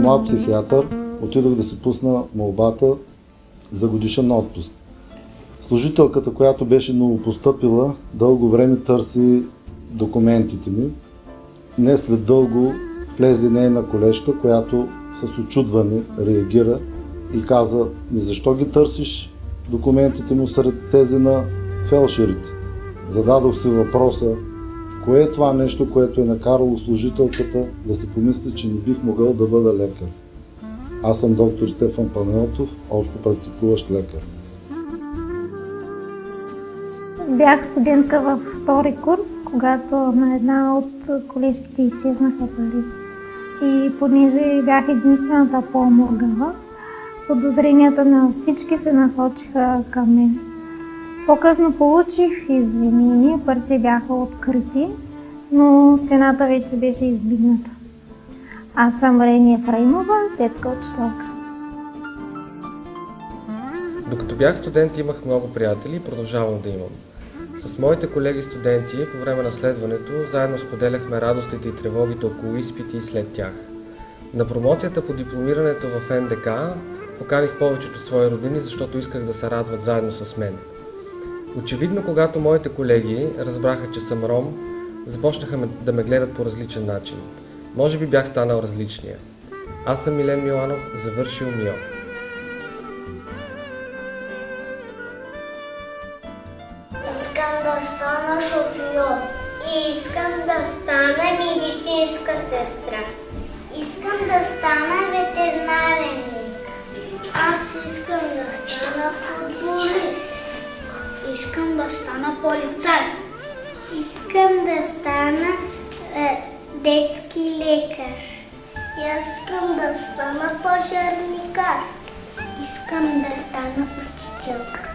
млад психиатър отидох да си пусна молбата за годишен отпуск. Служителката, която беше новопостъпила, дълго време търси документите ми. Не след дълго влезе нейна колежка, която с учудване реагира и каза: защо ги търсиш документите му сред тези на фелшерите? Зададох си въпроса: кое е това нещо, което е накарало служителката да си помисли, че не бих могъл да бъда лекар? Аз съм доктор Стефан Панайотов, общо практикуващ лекар. Бях студентка във втори курс, когато на една от колежките изчезнаха пари. И понеже бях единствената по-моргава, подозренията на всички се насочиха към мен. По-късно получих извинения, парите бяха открити, но стената вече беше издигната. Аз съм Рения Ефраимова, детска учителка. Докато бях студент, имах много приятели и продължавам да имам. С моите колеги студенти по време на следването заедно споделяхме радостите и тревогите около изпити и след тях. На промоцията по дипломирането в НДК поканих повечето свои роднини, защото исках да се радват заедно с мен. Очевидно, когато моите колеги разбраха, че съм ром, започнаха да ме гледат по различен начин. Може би бях станал различния. Аз съм Милен Миланов, завършил МИО. Искам да стана шофьор. Искам да стана медицинска сестра. Искам да стана ветеринарен лекар. Аз искам да стана футболист. Искам да стана полицай. Искам да стана детски лекар. Аз искам да стана пожарникар. Искам да стана учителка.